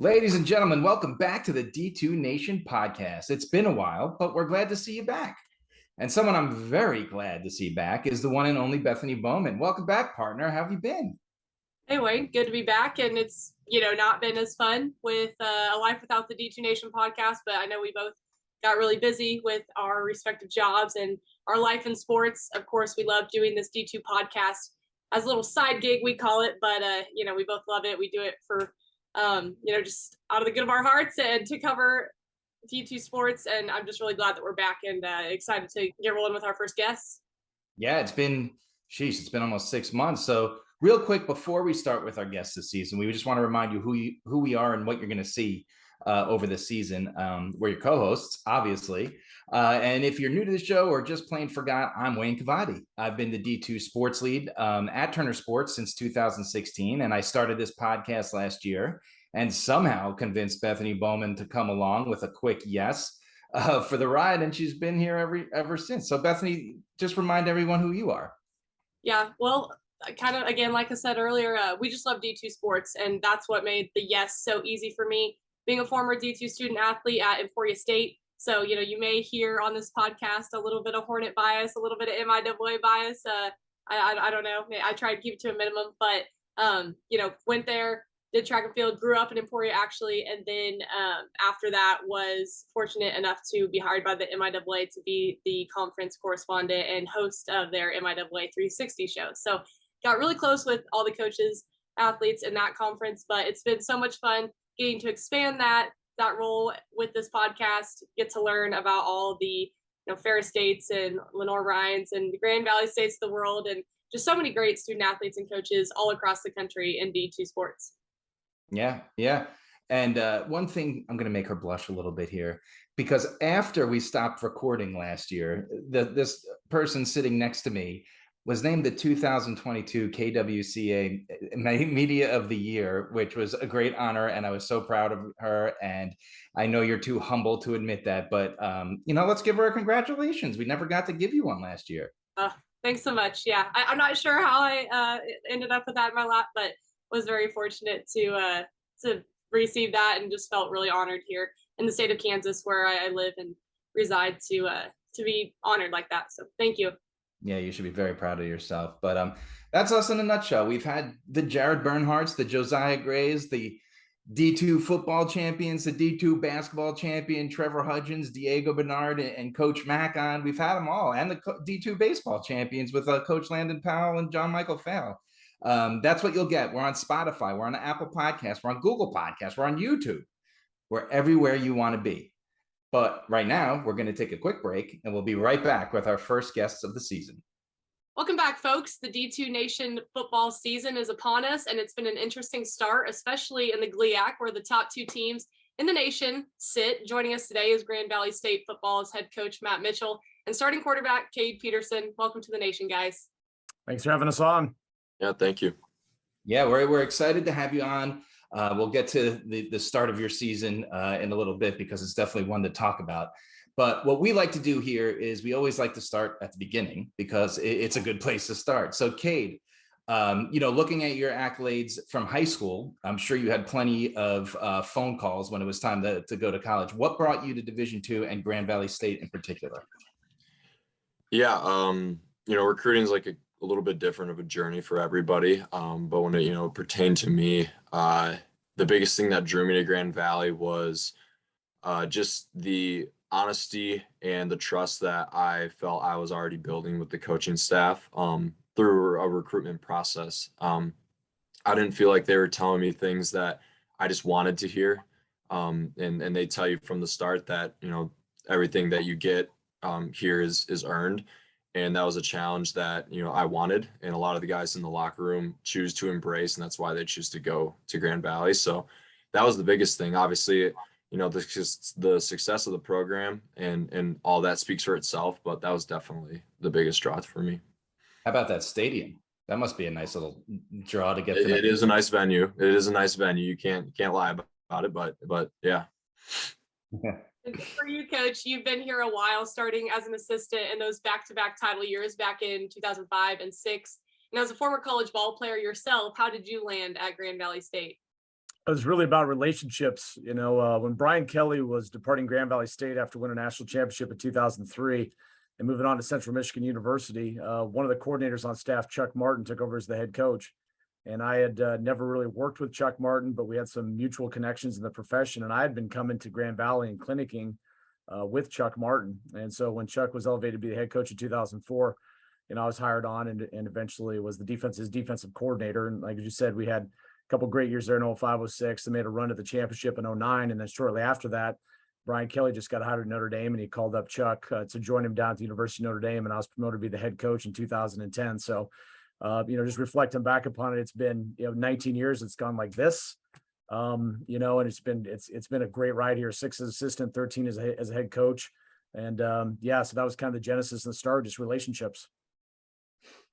Ladies and gentlemen, welcome back to the D2 Nation podcast. It's been a while, but we're glad to see you back. And someone I'm very glad to see back is the one and only Bethany Bowman. Welcome back, partner. How have you been? Hey Wayne, good to be back. And it's, not been as fun with A Life Without the D2 Nation podcast, but I know we both got really busy with our respective jobs and our life in sports. Of course, we love doing this D2 podcast as a little side gig, we call it, but, we both love it. We do it for, just out of the good of our hearts and to cover D2 sports. And I'm just really glad that we're back and excited to get rolling with our first guests. Yeah, it's been almost 6 months. So real quick, before we start with our guests this season, we just want to remind you who we are and what you're going to see over the season. We're your co-hosts, obviously. And if you're new to the show or just plain forgot, I'm Wayne Cavadi. I've been the D2 sports lead at Turner Sports since 2016, and I started this podcast last year and somehow convinced Bethany Bowman to come along with a quick yes for the ride, and she's been here ever since. So Bethany, just remind everyone who you are. Yeah, well, kind of, again, like I said earlier, we just love D2 sports, and that's what made the yes so easy for me. Being a former D2 student athlete at Emporia State, so, you may hear on this podcast a little bit of Hornet bias, a little bit of MIAA bias. I don't know. I try to keep it to a minimum, but, went there, did track and field, grew up in Emporia actually, and then after that was fortunate enough to be hired by the MIAA to be the conference correspondent and host of their MIAA 360 show. So got really close with all the coaches, athletes in that conference, but it's been so much fun getting to expand that role with this podcast, get to learn about all the Ferris States and Lenore Ryans and the Grand Valley States of the world, and just so many great student athletes and coaches all across the country in D2 sports. Yeah. And one thing, I'm going to make her blush a little bit here, because after we stopped recording last year, this person sitting next to me was named the 2022 KWCA Media of the Year, which was a great honor. And I was so proud of her. And I know you're too humble to admit that, but, let's give her a congratulations. We never got to give you one last year. Thanks so much. Yeah, I'm not sure how I ended up with that in my lap, but was very fortunate to receive that and just felt really honored here in the state of Kansas, where I live and reside, to be honored like that. So thank you. Yeah, you should be very proud of yourself. But that's us in a nutshell. We've had the Jared Bernhardts, the Josiah Grays, the D2 football champions, the D2 basketball champion, Trevor Hudgens, Diego Bernard, and Coach Mack on. We've had them all, and the D2 baseball champions with Coach Landon Powell and John Michael Fowle. That's what you'll get. We're on Spotify. We're on Apple Podcasts. We're on Google Podcasts. We're on YouTube. We're everywhere you want to be. But right now, we're going to take a quick break, and we'll be right back with our first guests of the season. Welcome back, folks. The D2 Nation football season is upon us, and it's been an interesting start, especially in the GLIAC, where the top two teams in the nation sit. Joining us today is Grand Valley State football's head coach, Matt Mitchell, and starting quarterback, Cade Peterson. Welcome to the nation, guys. Thanks for having us on. Yeah, thank you. Yeah, we're excited to have you on. We'll get to the start of your season in a little bit, because it's definitely one to talk about. But what we like to do here is we always like to start at the beginning, because it's a good place to start. So Cade, looking at your accolades from high school, I'm sure you had plenty of phone calls when it was time to go to college. What brought you to Division II and Grand Valley State in particular? Yeah, recruiting is like a little bit different of a journey for everybody. But when it pertained to me, the biggest thing that drew me to Grand Valley was just the honesty and the trust that I felt I was already building with the coaching staff through a recruitment process. I didn't feel like they were telling me things that I just wanted to hear. And they tell you from the start that, everything that you get here is earned. And that was a challenge that, I wanted, and a lot of the guys in the locker room choose to embrace, and that's why they choose to go to Grand Valley. So that was the biggest thing. Obviously, the success of the program and all that speaks for itself, but that was definitely the biggest draw for me. How about that stadium? That must be a nice little draw to get to. It is a nice venue. It is a nice venue. You can't lie about it, but yeah. For you, Coach, you've been here a while, starting as an assistant in those back-to-back title years back in 2005 and 2006. And as a former college ball player yourself, how did you land at Grand Valley State? It was really about relationships. When Brian Kelly was departing Grand Valley State after winning a national championship in 2003 and moving on to Central Michigan University, one of the coordinators on staff, Chuck Martin, took over as the head coach. And I had never really worked with Chuck Martin, but we had some mutual connections in the profession. And I had been coming to Grand Valley and clinicking with Chuck Martin. And so when Chuck was elevated to be the head coach in 2004, I was hired on and eventually was his defensive coordinator. And like you said, we had a couple great years there in 05, 06. They made a run to the championship in 09. And then shortly after that, Brian Kelly just got hired at Notre Dame, and he called up Chuck to join him down at the University of Notre Dame. And I was promoted to be the head coach in 2010. So, just reflecting back upon it, it's been 19 years. It's gone like this, and it's been a great ride here. 6 as assistant, 13 as a head coach, and so that was kind of the genesis and the start, just relationships.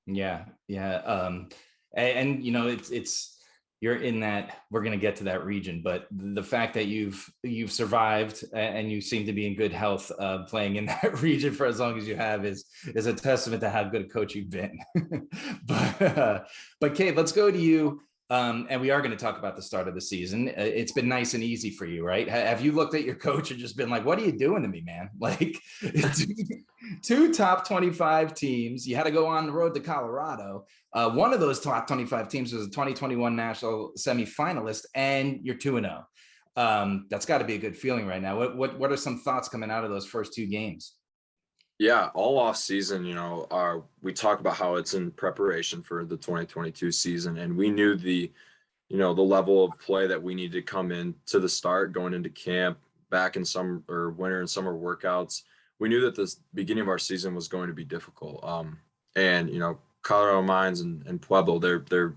Yeah. And it's you're in that, we're going to get to that region, but the fact that you've survived and you seem to be in good health, playing in that region for as long as you have is a testament to how good a coach you've been. But Cade, let's go to you. And we are going to talk about the start of the season. It's been nice and easy for you, right? Have you looked at your coach and just been like, what are you doing to me, man? Like, two top 25 teams. You had to go on the road to Colorado. One of those top 25 teams was a 2021 national semifinalist, and you're 2-0. That's got to be a good feeling right now. What are some thoughts coming out of those first 2 games? Yeah, all off season, we talk about how it's in preparation for the 2022 season, and we knew the level of play that we needed to come in to the start, going into camp, back in winter and summer workouts. We knew that the beginning of our season was going to be difficult. And Colorado Mines and Pueblo, they're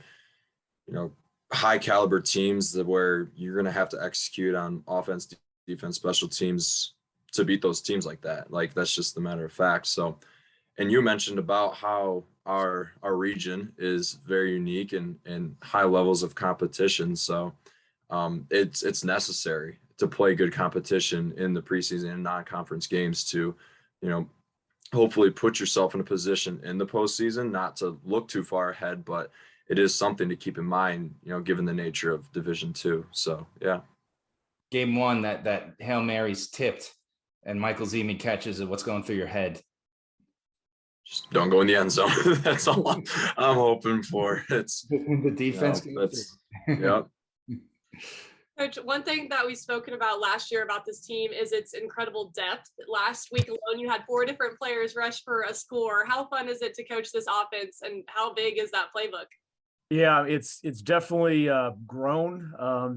high caliber teams where you're going to have to execute on offense, defense, special teams to beat those teams like that. Like, that's just the matter of fact. So, and you mentioned about how our region is very unique and high levels of competition. So it's necessary to play good competition in the preseason and non-conference games to, hopefully put yourself in a position in the postseason, not to look too far ahead, but it is something to keep in mind, given the nature of Division II. So, yeah. Game 1, that Hail Mary's tipped and Michael Zeman catches it. What's going through your head? Just don't go in the end zone. That's all I'm hoping for. It's the defense. Yep. Coach, one thing that we've spoken about last year about this team is its incredible depth. Last week alone, you had 4 different players rush for a score. How fun is it to coach this offense, and how big is that playbook? Yeah, it's definitely grown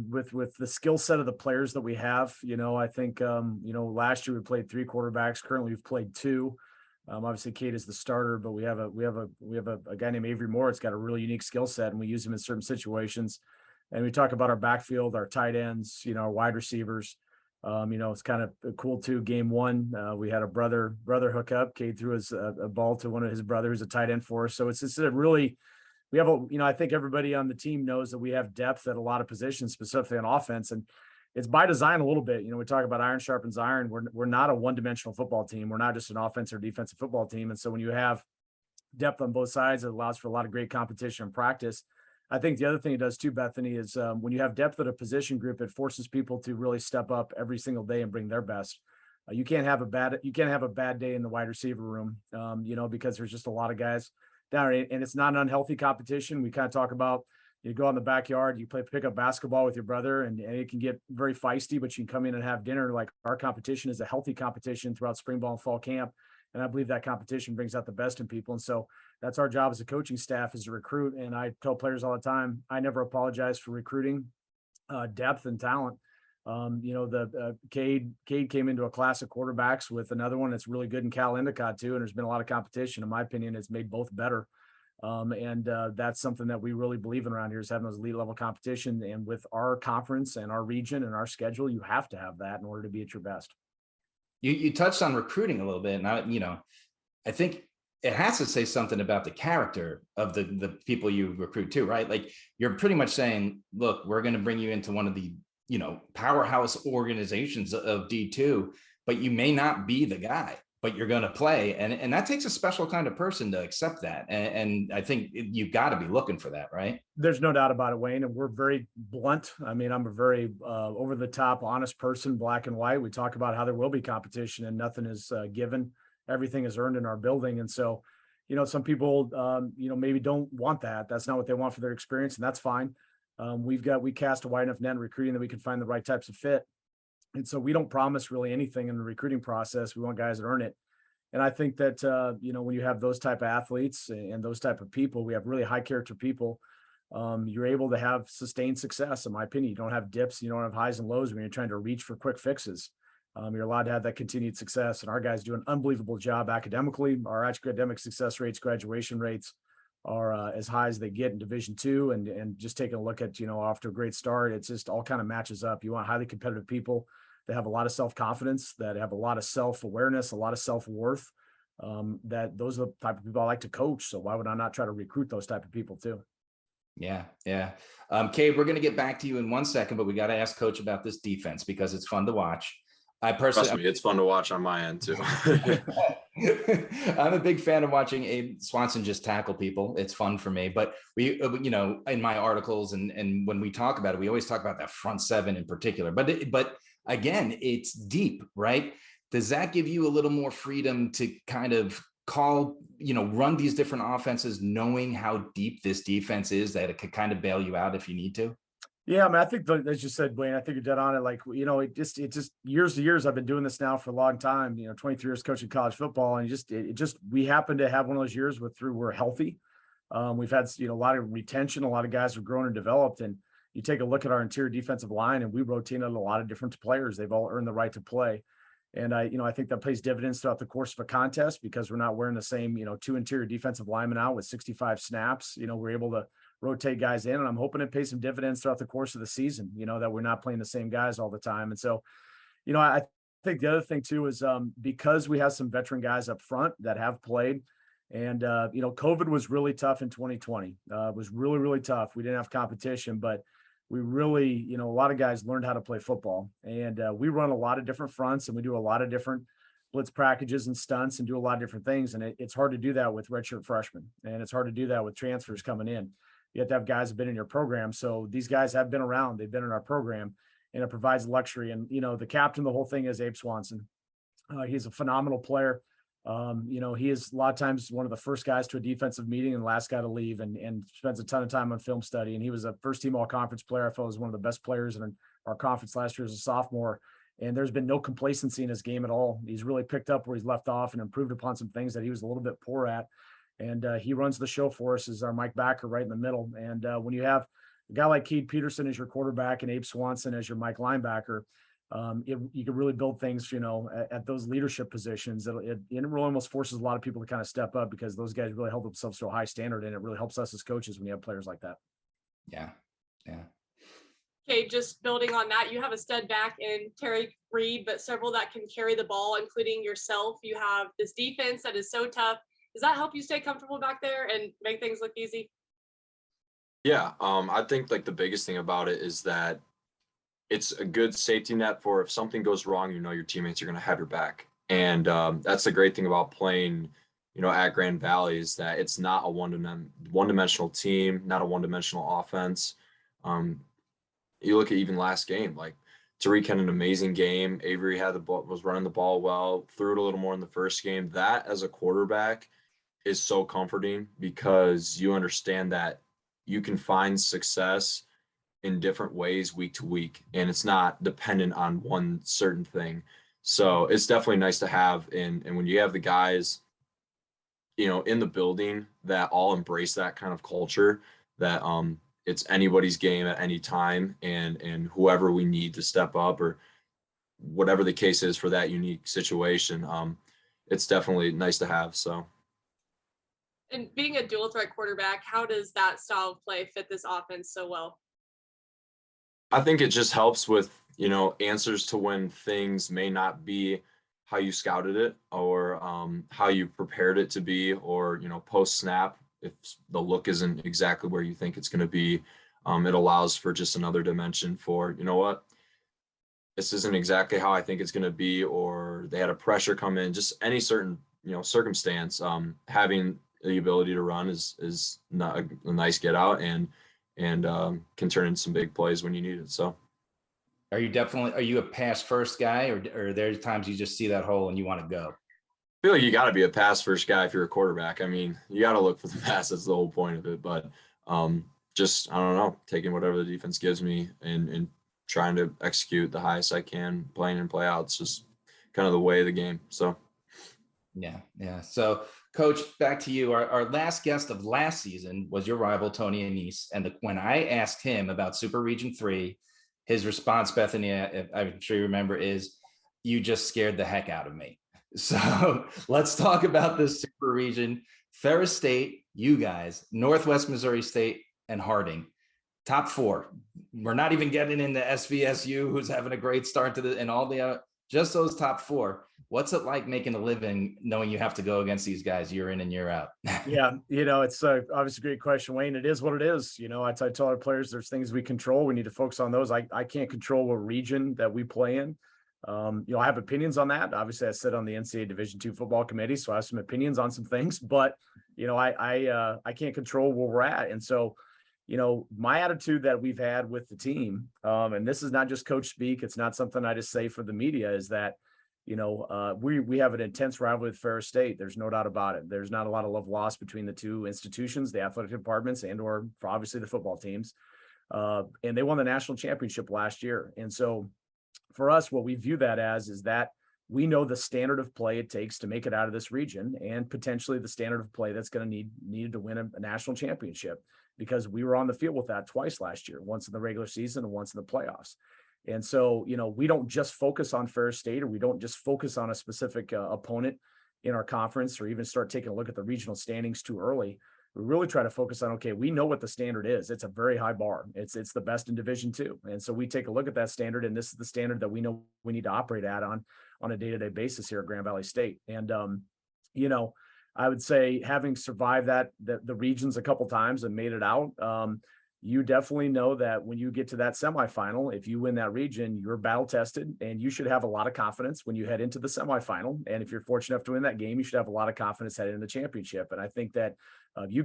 with the skill set of the players that we have. I think last year we played 3 quarterbacks. Currently, we've played 2. Obviously, Cade is the starter, but we have a guy named Avery Moore. It's got a really unique skill set, and we use him in certain situations. And we talk about our backfield, our tight ends, our wide receivers. It's kind of cool too. Game 1, we had a brother hookup. Cade threw a ball to one of his brothers, a tight end for us. So it's a really, we have I think everybody on the team knows that we have depth at a lot of positions, specifically on offense, and it's by design a little bit. We talk about iron sharpens iron. We're not a one-dimensional football team. We're not just an offense or defensive football team. And so when you have depth on both sides, it allows for a lot of great competition and practice. I think the other thing it does too, Bethany, is when you have depth at a position group, it forces people to really step up every single day and bring their best. You can't have a bad day in the wide receiver room, because there's just a lot of guys down, and it's not an unhealthy competition. We kind of talk about, you go in the backyard, you pick up basketball with your brother, and it can get very feisty, but you can come in and have dinner. Like, our competition is a healthy competition throughout spring ball and fall camp. And I believe that competition brings out the best in people. And so that's our job as a coaching staff, is to recruit. And I tell players all the time, I never apologize for recruiting depth and talent. Cade came into a class of quarterbacks with another one that's really good in Cal Endicott too. And there's been a lot of competition. In my opinion, it's made both better. That's something that we really believe in around here, is having those elite level competition. And with our conference and our region and our schedule, you have to have that in order to be at your best. You touched on recruiting a little bit, and I think it has to say something about the character of the people you recruit too, right? Like, you're pretty much saying, look, we're going to bring you into one of the, powerhouse organizations of D2, but you may not be the guy, but you're going to play. And that takes a special kind of person to accept that. And I think you've got to be looking for that, right? There's no doubt about it, Wayne. And we're very blunt. I mean, I'm a very over the top, honest person, black and white. We talk about how there will be competition and nothing is given. Everything is earned in our building. And so, some people, maybe don't want that. That's not what they want for their experience. And that's fine. We cast a wide enough net in recruiting that we can find the right types of fit. And so we don't promise really anything in the recruiting process. We want guys that earn it. And I think that, when you have those type of athletes and those type of people, we have really high character people. You're able to have sustained success. In my opinion, you don't have dips, you don't have highs and lows when you're trying to reach for quick fixes. You're allowed to have that continued success. And our guys do an unbelievable job academically. Our academic success rates, graduation rates are as high as they get in Division II. And just taking a look at, off to a great start, it's just all kind of matches up. You want highly competitive people that have a lot of self-confidence, that have a lot of self-awareness, a lot of self-worth. That those are the type of people I like to coach. So why would I not try to recruit those type of people too? Yeah. Cade, we're going to get back to you in 1 second, but we got to ask Coach about this defense because it's fun to watch. I personally, trust me, it's fun to watch on my end too. I'm a big fan of watching Abe Swanson just tackle people. It's fun for me. But we, in my articles and when we talk about it, we always talk about that front seven in particular. But again, it's deep, right? Does that give you a little more freedom to kind of run these different offenses, knowing how deep this defense is, that it could kind of bail you out if you need to? Yeah, I mean, I think as you said, Wayne, I think you're dead on it. Like, it just years to years, I've been doing this now for a long time, 23 years coaching college football. And we happen to have one of those years we're healthy. We've had, a lot of retention, a lot of guys have grown and developed. And you take a look at our interior defensive line and we rotated a lot of different players. They've all earned the right to play. And I think that pays dividends throughout the course of a contest because we're not wearing the same, 2 interior defensive linemen out with 65 snaps. We're able to rotate guys in, and I'm hoping it pays some dividends throughout the course of the season, that we're not playing the same guys all the time. And so, I think the other thing too is because we have some veteran guys up front that have played and, COVID was really tough in 2020. It was really, really tough. We didn't have competition, but we really, a lot of guys learned how to play football and we run a lot of different fronts and we do a lot of different blitz packages and stunts and do a lot of different things. And it's hard to do that with redshirt freshmen. And it's hard to do that with transfers coming in. You have to have guys who've been in your program. So these guys have been around, they've been in our program and it provides luxury. And, the captain, the whole thing is Abe Swanson. He's a phenomenal player. He is a lot of times one of the first guys to a defensive meeting and last guy to leave and spends a ton of time on film study. And he was a first team all conference player. I felt was one of the best players in our conference last year as a sophomore. And there's been no complacency in his game at all. He's really picked up where he's left off and improved upon some things that he was a little bit poor at. And he runs the show for us as our Mike Backer right in the middle. And when you have a guy like Cade Peterson as your quarterback and Abe Swanson as your Mike linebacker, you can really build things, at those leadership positions. It really almost forces a lot of people to kind of step up because those guys really held themselves to a high standard. And it really helps us as coaches when you have players like that. Yeah. Okay, just building on that, you have a stud back in Terry Reed, but several that can carry the ball, including yourself. You have this defense that is so tough. Does that help you stay comfortable back there and make things look easy? Yeah, I think like the biggest thing about it is that it's a good safety net for if something goes wrong, your teammates are going to have your back. And that's the great thing about playing, at Grand Valley is that it's not a one-dimensional team, not a one-dimensional offense. You look at even last game, like Tariq had an amazing game. Avery had the ball, was running the ball well, threw it a little more in the first game. That as a quarterback is so comforting because you understand that you can find success in different ways week to week, and it's not dependent on one certain thing. So it's definitely nice to have. And when you have the guys, in the building that all embrace that kind of culture, that it's anybody's game at any time, and whoever we need to step up or whatever the case is for that unique situation, it's definitely nice to have. So. And being a dual threat quarterback, how does that style of play fit this offense so well? I think it just helps with, answers to when things may not be how you scouted it or how you prepared it to be, or, post snap, if the look isn't exactly where you think it's going to be, it allows for just another dimension for, this isn't exactly how I think it's going to be, or they had a pressure come in, just any certain, circumstance, having the ability to run is not a nice get out, and can turn into some big plays when you need it. So Are you a pass first guy, or are there times you just see that hole and you want to go? I feel like you got to be a pass first guy if you're a quarterback. I mean, you got to look for the pass. That's the whole point of it. But just, I don't know, taking whatever the defense gives me and trying to execute the highest I can, playing and play out. It's just kind of the way of the game. So yeah. So, Coach, back to you. Our last guest of last season was your rival, Tony Anise. And when I asked him about Super Region 3, his response, Bethany, I'm sure you remember, is, "You just scared the heck out of me." So let's talk about this Super Region. Ferris State, you guys, Northwest Missouri State, and Harding. Top 4. We're not even getting into SVSU, who's having a great start to the, and all the just those top 4. What's it like making a living knowing you have to go against these guys year in and year out? Yeah, it's obviously a great question, Wayne. It is what it is. I tell our players there's things we control. We need to focus on those. I can't control what region that we play in. I have opinions on that. Obviously, I sit on the NCAA Division II football committee, so I have some opinions on some things. But I can't control where we're at, and so my attitude that we've had with the team, and this is not just coach speak. It's not something I just say for the media. Is that we have an intense rivalry with Ferris State. There's no doubt about it. There's not a lot of love lost between the two institutions, the athletic departments, and or for obviously the football teams. And they won the national championship last year, and so. For us, what we view that as is that we know the standard of play it takes to make it out of this region, and potentially the standard of play that's going to needed to win a national championship, because we were on the field with that twice last year, once in the regular season and once in the playoffs. And so, we don't just focus on Ferris State, or we don't just focus on a specific opponent in our conference, or even start taking a look at the regional standings too early. We really try to focus on, okay, we know what the standard is. It's a very high bar. It's the best in Division II. And so we take a look at that standard, and this is the standard that we know we need to operate at on a day-to-day basis here at Grand Valley State. And, I would say, having survived the regions a couple times and made it out, you definitely know that when you get to that semifinal, if you win that region, you're battle tested, and you should have a lot of confidence when you head into the semifinal. And if you're fortunate enough to win that game, you should have a lot of confidence heading into the championship. And I think that you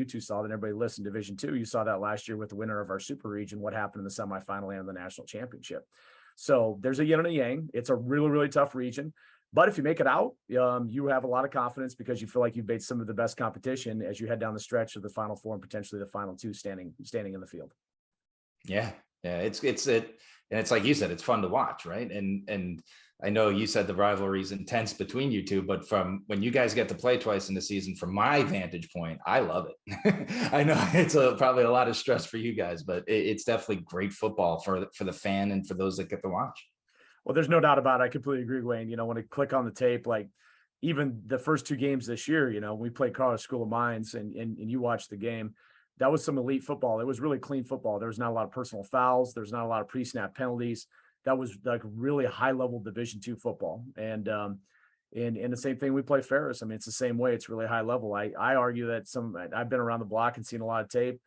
two saw that, everybody listened, Division II, you saw that last year with the winner of our super region, what happened in the semifinal and the national championship. So there's a yin and a yang. It's a really, really tough region. But if you make it out, you have a lot of confidence, because you feel like you've made some of the best competition as you head down the stretch of the Final Four and potentially the Final Two standing in the field. Yeah. It's and it's like you said, it's fun to watch, right? And I know you said the rivalry is intense between you two, but from when you guys get to play twice in the season, from my vantage point, I love it. I know it's probably a lot of stress for you guys, but it's definitely great football for the fan and for those that get to watch. Well, there's no doubt about it. I completely agree, Wayne. When I click on the tape, like even the first 2 games this year, we played Colorado School of Mines, and you watched the game. That was some elite football. It was really clean football. There was not a lot of personal fouls. There's not a lot of pre-snap penalties. That was like really high level Division II football. And the same thing, we play Ferris. I mean, it's the same way. It's really high level. I argue that I've been around the block and seen a lot of tape.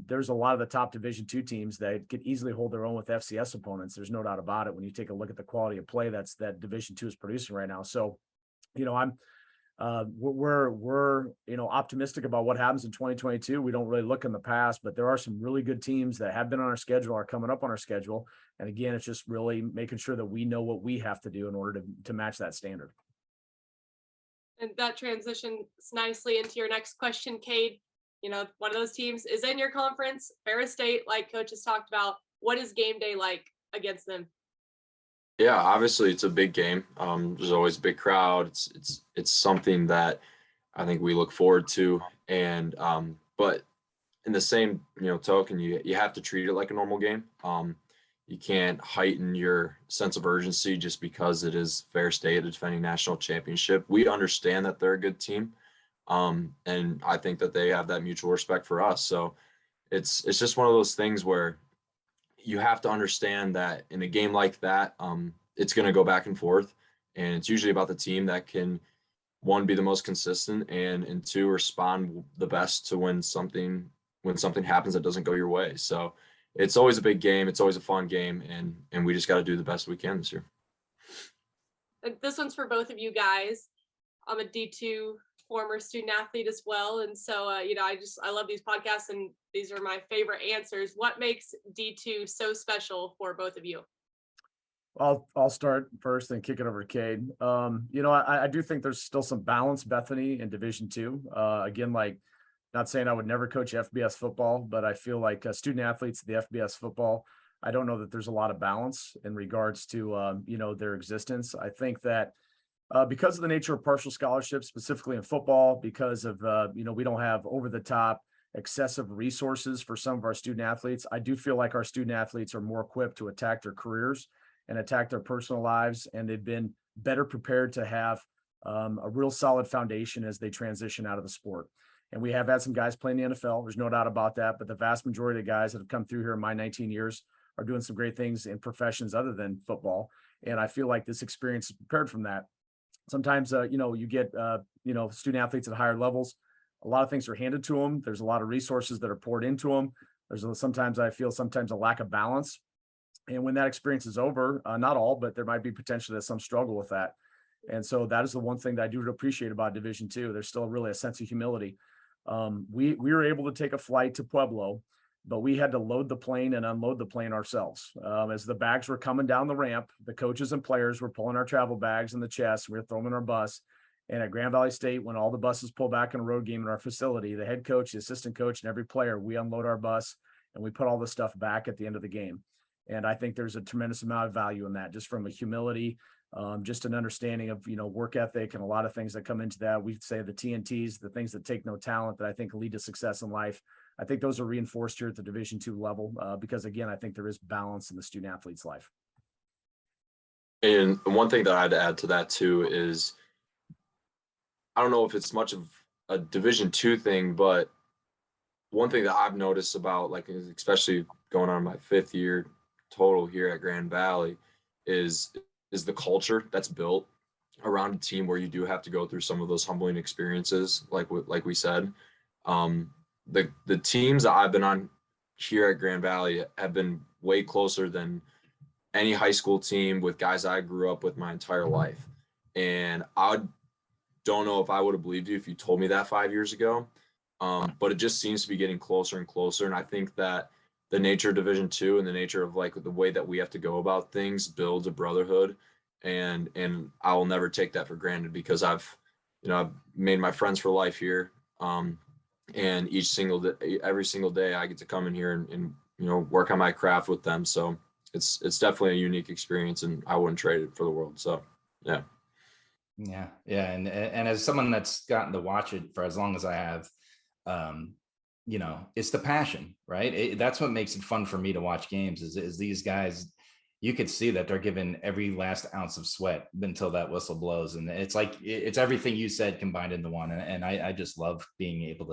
There's a lot of the top Division II teams that could easily hold their own with FCS opponents. There's no doubt about it when you take a look at the quality of play that Division II is producing right now. So, we're optimistic about what happens in 2022. We don't really look in the past, but there are some really good teams that have been on our schedule, are coming up on our schedule. And again, it's just really making sure that we know what we have to do in order to match that standard. And that transitions nicely into your next question, Cade. One of those teams is in your conference, Ferris State, like Coach has talked about. What is game day like against them? Yeah, obviously it's a big game. There's always a big crowd. It's something that I think we look forward to. And but in the same token, you have to treat it like a normal game. You can't heighten your sense of urgency just because it is Ferris State, a defending national championship. We understand that they're a good team. And I think that they have that mutual respect for us. So it's just one of those things where you have to understand that in a game like that, it's going to go back and forth, and it's usually about the team that can, 1, be the most consistent, and 2, respond the best to when something happens that doesn't go your way. So it's always a big game. It's always a fun game, and we just got to do the best we can this year. And this one's for both of you guys. I'm a D2 former student athlete as well. And so, I love these podcasts, and these are my favorite answers. What makes D2 so special for both of you? I'll start first and kick it over to Cade. I do think there's still some balance, Bethany, in Division II. Again, like, not saying I would never coach FBS football, but I feel like student athletes, the FBS football, I don't know that there's a lot of balance in regards to, their existence. I think that because of the nature of partial scholarships, specifically in football, because of, we don't have over the top excessive resources for some of our student athletes. I do feel like our student athletes are more equipped to attack their careers and attack their personal lives. And they've been better prepared to have a real solid foundation as they transition out of the sport. And we have had some guys playing the NFL. There's no doubt about that. But the vast majority of the guys that have come through here in my 19 years are doing some great things in professions other than football. And I feel like this experience is prepared from that. Sometimes, you get, student athletes at higher levels. A lot of things are handed to them. There's a lot of resources that are poured into them. Sometimes a lack of balance. And when that experience is over, not all, but there might be potentially some struggle with that. And so that is the one thing that I do appreciate about Division II. There's still really a sense of humility. We were able to take a flight to Pueblo, but we had to load the plane and unload the plane ourselves. As the bags were coming down the ramp, the coaches and players were pulling our travel bags in the chest. We were throwing them in our bus. And at Grand Valley State, when all the buses pull back in a road game in our facility, the head coach, the assistant coach, and every player, we unload our bus and we put all the stuff back at the end of the game. And I think there's a tremendous amount of value in that, just from a humility, just an understanding of, work ethic and a lot of things that come into that. We say the TNTs, the things that take no talent that I think lead to success in life. I think those are reinforced here at the Division II level because, again, I think there is balance in the student athlete's life. And one thing that I'd add to that too is, I don't know if it's much of a Division II thing, but one thing that I've noticed about, like, especially going on my 5th year total here at Grand Valley, is the culture that's built around a team where you do have to go through some of those humbling experiences, like we said. The teams that I've been on here at Grand Valley have been way closer than any high school team with guys I grew up with my entire life. And I don't know if I would have believed you if you told me that 5 years ago. But it just seems to be getting closer and closer. And I think that the nature of Division II and the nature of, like, the way that we have to go about things builds a brotherhood. And I will never take that for granted, because I've made my friends for life here. And every single day I get to come in here and work on my craft with them. So it's definitely a unique experience, and I wouldn't trade it for the world. So, yeah. Yeah. And as someone that's gotten to watch it for as long as I have, it's the passion, right? That's what makes it fun for me to watch games is these guys, you could see that they're giving every last ounce of sweat until that whistle blows. And it's like, it's everything you said combined into one. And I just love being able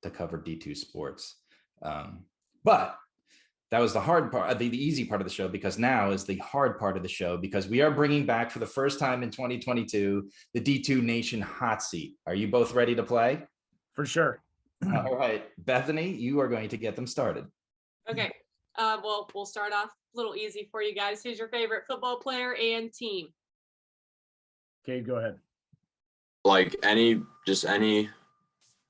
to cover D2 sports. But that was the hard part, the easy part of the show, because now is the hard part of the show, because we are bringing back for the first time in 2022, the D2 Nation hot seat. Are you both ready to play? For sure. All right, Bethany, you are going to get them started. Okay. Well, we'll start off a little easy for you guys. Who's your favorite football player and team? Cade, go ahead. Like any.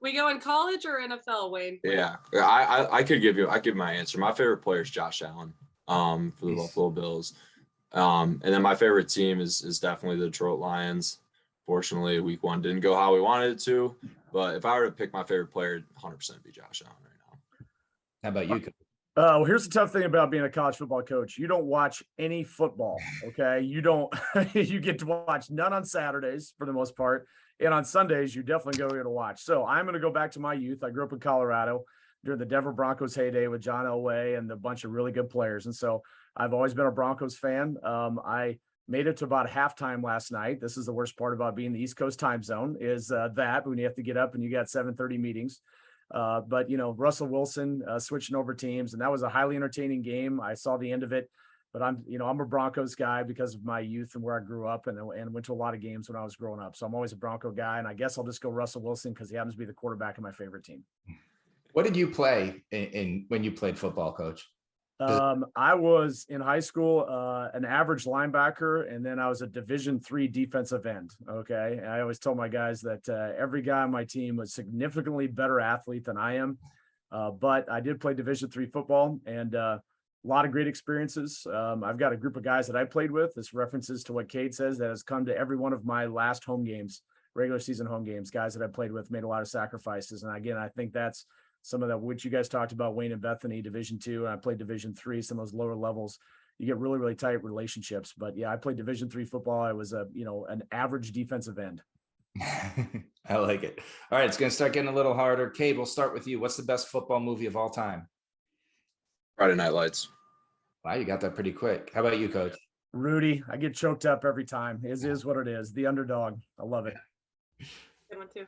We go in college or NFL, Wayne? Yeah, I could give my answer. My favorite player is Josh Allen, for the Buffalo Bills. And then my favorite team is definitely the Detroit Lions. Fortunately, week 1 didn't go how we wanted it to, but if I were to pick my favorite player, 100% be Josh Allen right now. How about you? Well, here's the tough thing about being a college football coach. You don't watch any football, okay? You get to watch none on Saturdays for the most part. And on Sundays, you definitely go here to watch. So I'm going to go back to my youth. I grew up in Colorado during the Denver Broncos heyday with John Elway and a bunch of really good players. And so I've always been a Broncos fan. I made it to about halftime last night. This is the worst part about being the East Coast time zone is that when you have to get up and you got 7:30 meetings. But Russell Wilson switching over teams, and that was a highly entertaining game. I saw the end of it, but I'm a Broncos guy because of my youth and where I grew up and went to a lot of games when I was growing up. So I'm always a Bronco guy, and I guess I'll just go Russell Wilson because he happens to be the quarterback of my favorite team. What did you play in when you played football, Coach? I was in high school, an average linebacker, and then I was a Division III defensive end. Okay. And I always tell my guys that every guy on my team was significantly better athlete than I am. But I did play Division III football and a lot of great experiences. I've got a group of guys that I played with. This references to what Cade says, that has come to every one of my last home games, regular season home games, guys that I played with, made a lot of sacrifices. And again, I think that's some of that, which you guys talked about, Wayne and Bethany, Division II, and I played Division III, some of those lower levels, you get really, really tight relationships. But yeah, I played Division III football. I was an average defensive end. I like it. All right, it's going to start getting a little harder. Cade, we'll start with you. What's the best football movie of all time? Friday Night Lights. Wow, you got that pretty quick. How about you, Coach? Rudy, I get choked up every time. It is what it is. The underdog. I love it. Good one too.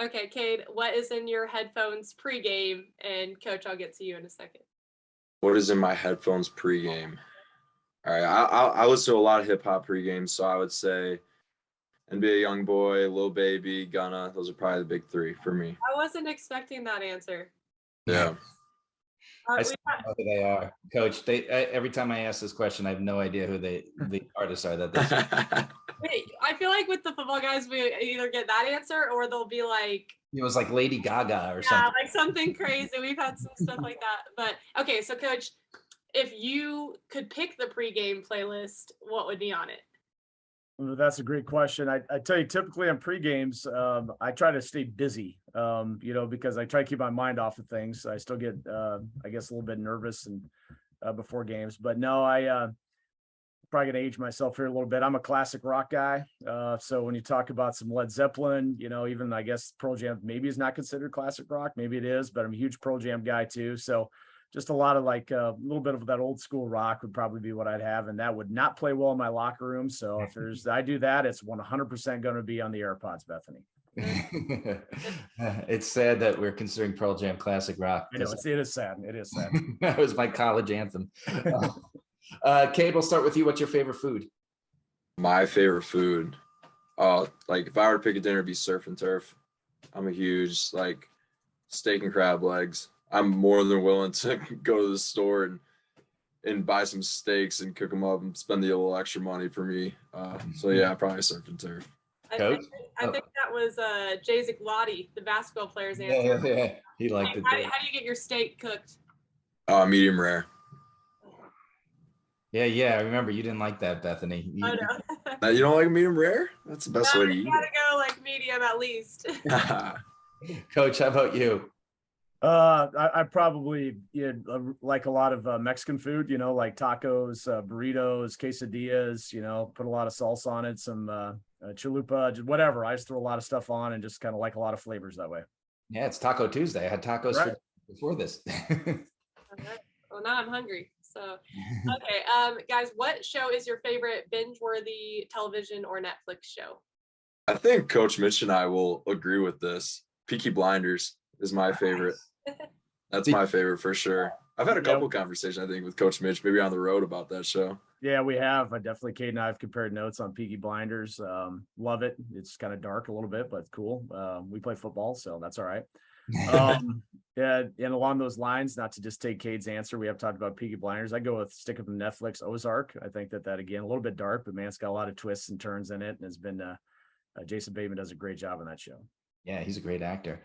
Okay, Cade, what is in your headphones pregame? And Coach, I'll get to you in a second. What is in my headphones pregame? All right, I listen to a lot of hip hop pregame, so I would say NBA YoungBoy, Lil Baby, Gunna. Those are probably the big three for me. I wasn't expecting that answer. Yeah. I still don't know who they are, Coach. Every time I ask this question, I have no idea who the artists are that they. Wait, I feel like with the football guys, we either get that answer or they'll be like, it was like Lady Gaga or something. like something crazy. We've had some stuff like that. But okay, so Coach, if you could pick the pregame playlist, what would be on it? Well, that's a great question. I tell you, typically on pre-games, I try to stay busy, because I try to keep my mind off of things. I still get, I guess, a little bit nervous and before games. But no, I probably going to age myself here a little bit. I'm a classic rock guy. So when you talk about some Led Zeppelin, even I guess Pearl Jam maybe is not considered classic rock. Maybe it is, but I'm a huge Pearl Jam guy too. So just a lot of like a little bit of that old school rock would probably be what I'd have. And that would not play well in my locker room. So if I do that, it's 100% going to be on the AirPods, Bethany. It's sad that we're considering Pearl Jam classic rock. I know, it is sad. It is sad. That was my college anthem. Cade, we'll start with you. What's your favorite food? My favorite food. Like if I were to pick a dinner, it'd be surf and turf. I'm a huge steak and crab legs. I'm more than willing to go to the store and buy some steaks and cook them up and spend the little extra money for me. So yeah, probably surf and turf. I think that was Jay Cavadi, the basketball player's answer. Yeah. He liked it. How do you get your steak cooked? Medium rare. Yeah. I remember you didn't like that, Bethany. I know. You don't like medium rare? That's the best way to eat You gotta go like medium at least. Coach, how about you? I probably like a lot of Mexican food, like tacos, burritos, quesadillas, put a lot of salsa on it, some chalupa, just whatever. I just throw a lot of stuff on and just kind of like a lot of flavors that way. Yeah, it's Taco Tuesday. I had tacos before this. Okay. Well, now I'm hungry. So, okay, guys, what show is your favorite binge-worthy television or Netflix show? I think Coach Mitch and I will agree with this. Peaky Blinders is my favorite. That's my favorite for sure. I've had a couple conversations, I think, with Coach Mitch, maybe on the road about that show. Yeah, we have. Definitely, Cade and I have compared notes on Peaky Blinders. Love it. It's kind of dark a little bit, but it's cool. We play football, so that's all right. Yeah, and along those lines, not to just take Cade's answer, we have talked about Peaky Blinders. I go with stick up in Netflix Ozark. I think that again, a little bit dark, but man, it's got a lot of twists and turns in it, and it's been Jason Bateman does a great job on that show. Yeah, he's a great actor.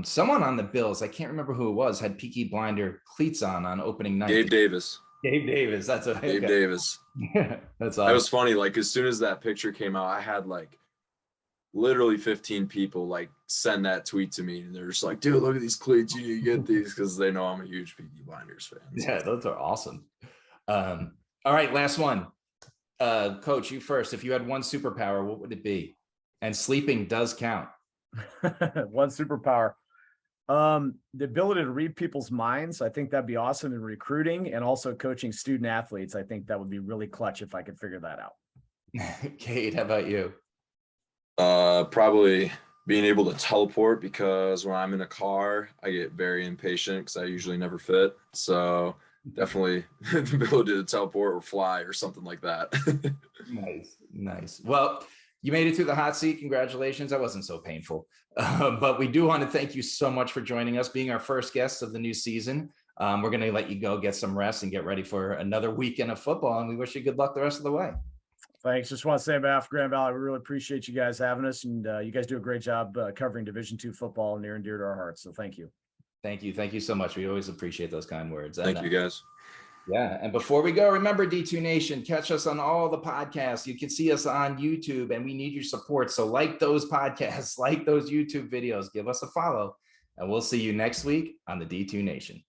Someone on the Bills, I can't remember who it was, had Peaky Blinder cleats on opening night. Gabe Davis. That's a Gabe Davis. That's awesome. That was funny. Like as soon as that picture came out, I had literally 15 people send that tweet to me, and they're just like, "Dude, look at these cleats. You need to get these," because they know I'm a huge Peaky Blinders fan. Yeah, those are awesome. All right, last one. Coach, you first. If you had one superpower, what would it be? And sleeping does count. One superpower. The ability to read people's minds. I think that'd be awesome in recruiting and also coaching student athletes. I think that would be really clutch if I could figure that out. Cade, how about you? Probably being able to teleport, because when I'm in a car, I get very impatient because I usually never fit. So definitely the ability to teleport or fly or something like that. Nice. Well, you made it through the hot seat. Congratulations. That wasn't so painful. But we do want to thank you so much for joining us, being our first guests of the new season. we're going to let you go get some rest and get ready for another weekend of football. And we wish you good luck the rest of the way. Thanks. Just want to say on behalf of Grand Valley, we really appreciate you guys having us, and you guys do a great job covering Division II football, near and dear to our hearts. So thank you. Thank you. Thank you so much. We always appreciate those kind words. Thank you, guys. Yeah. And before we go, remember, D2 Nation, catch us on all the podcasts. You can see us on YouTube, and we need your support. So like those podcasts, like those YouTube videos, give us a follow, and we'll see you next week on the D2 Nation.